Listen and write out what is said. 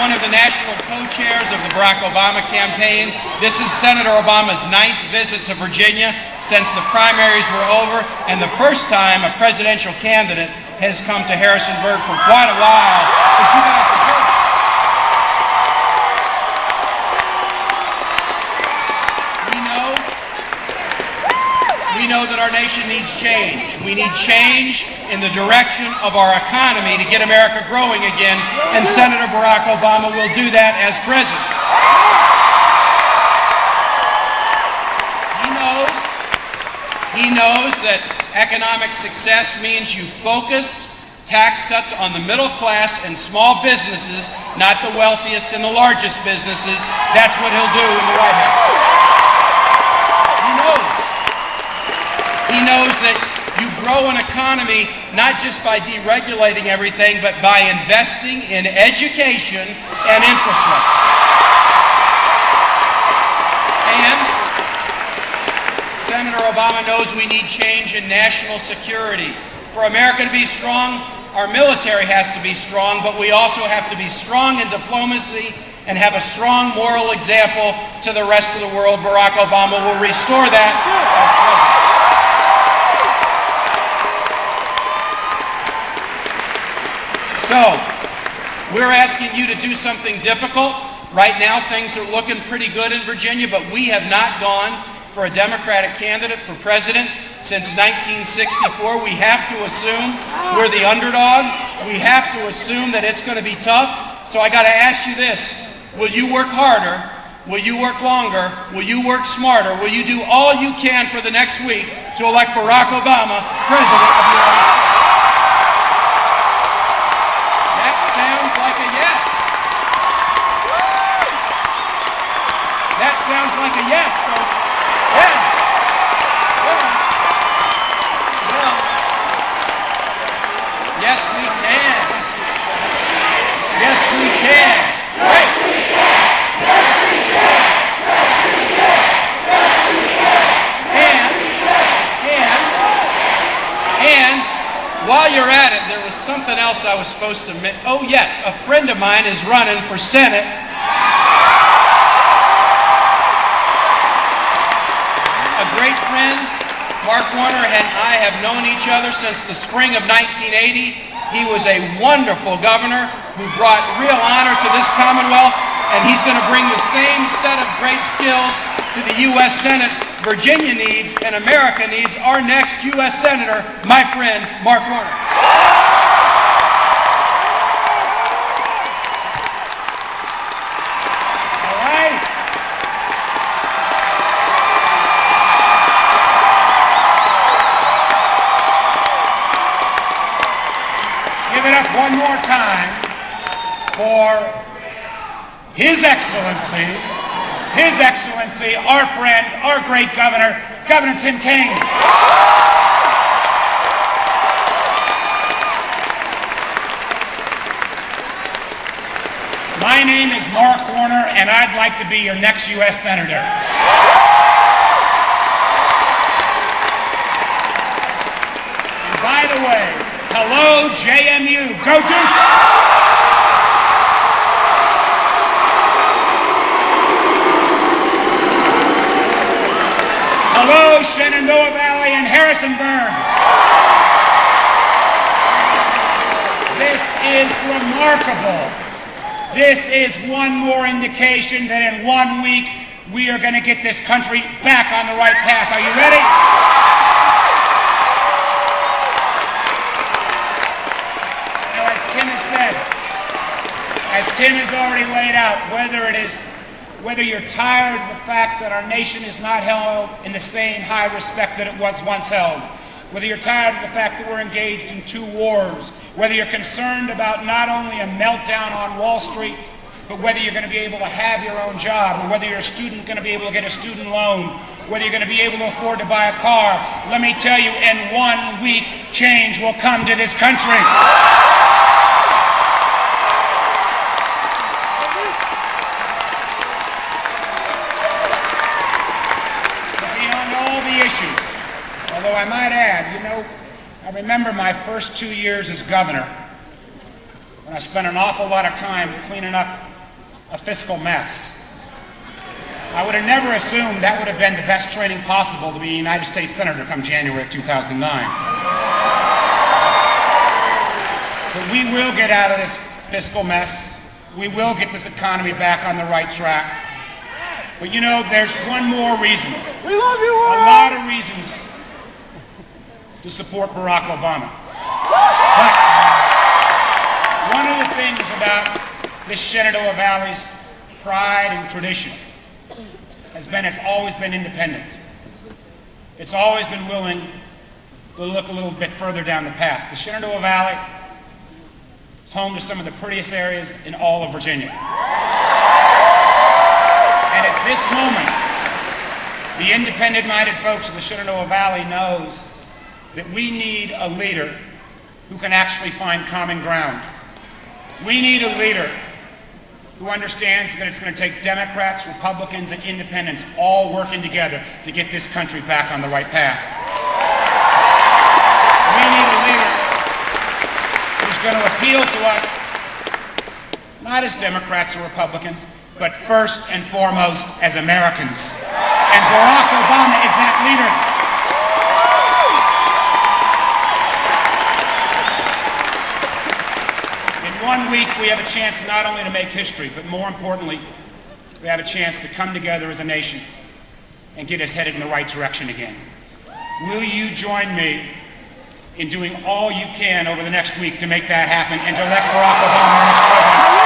one of the national co-chairs of the Barack Obama campaign. This is Senator Obama's 9th visit to Virginia since the primaries were over, and the first time a presidential candidate has come to Harrisonburg for quite a while. As you guys deserve. We know that our nation needs change. We need change in the direction of our economy to get America growing again, and Senator Barack Obama will do that as president. He knows that economic success means you focus tax cuts on the middle class and small businesses, not the wealthiest and the largest businesses. That's what he'll do in the White House. He knows that you grow an economy not just by deregulating everything, but by investing in education and infrastructure. And Senator Obama knows we need change in national security. For America to be strong, our military has to be strong, but we also have to be strong in diplomacy and have a strong moral example to the rest of the world. Barack Obama will restore that as president. So, we're asking you to do something difficult. Right now, things are looking pretty good in Virginia, but we have not gone for a Democratic candidate for president since 1964. We have to assume we're the underdog. We have to assume that it's going to be tough. So I got to ask you this. Will you work harder? Will you work longer? Will you work smarter? Will you do all you can for the next week to elect Barack Obama president of the United States? Sounds like a yes, folks. Yeah. Well, yes, we can. Yes, we can. Right. Yes, we can. Yes, we can. Yes, we can. And while you're at it, there was something else I was supposed to mention. Oh, yes, a friend of mine is running for Senate. Great friend, Mark Warner, and I have known each other since the spring of 1980. He was a wonderful governor who brought real honor to this Commonwealth, and he's going to bring the same set of great skills to the U.S. Senate Virginia needs, and America needs our next U.S. Senator, my friend, Mark Warner. One more time for His Excellency, our friend, our great governor, Governor Tim Kaine. My name is Mark Warner, and I'd like to be your next U.S. Senator. And by the way, hello, JMU. Go Dukes! Hello, Shenandoah Valley and Harrisonburg. This is remarkable. This is one more indication that in 1 week we are going to get this country back on the right path. Are you ready? As Tim has already laid out, whether you're tired of the fact that our nation is not held in the same high respect that it was once held, whether you're tired of the fact that we're engaged in 2 wars, whether you're concerned about not only a meltdown on Wall Street, but whether you're going to be able to have your own job, or whether you're a student going to be able to get a student loan, whether you're going to be able to afford to buy a car, let me tell you, in 1 week, change will come to this country. Although I might add, I remember my first 2 years as governor, when I spent an awful lot of time cleaning up a fiscal mess. I would have never assumed that would have been the best training possible to be a United States Senator come January of 2009. But we will get out of this fiscal mess. We will get this economy back on the right track. But you know, there's one more reason. We love you, a lot of reasons to support Barack Obama. But one of the things about this Shenandoah Valley's pride and tradition has been it's always been independent. It's always been willing to look a little bit further down the path. The Shenandoah Valley is home to some of the prettiest areas in all of Virginia. And at this moment, the independent-minded folks of the Shenandoah Valley knows that we need a leader who can actually find common ground. We need a leader who understands that it's going to take Democrats, Republicans, and independents all working together to get this country back on the right path. We need a leader who's going to appeal to us, not as Democrats or Republicans, but first and foremost as Americans. And Barack Obama is that leader. In 1 week, we have a chance not only to make history, but more importantly, we have a chance to come together as a nation and get us headed in the right direction again. Will you join me in doing all you can over the next week to make that happen and to elect Barack Obama our next president?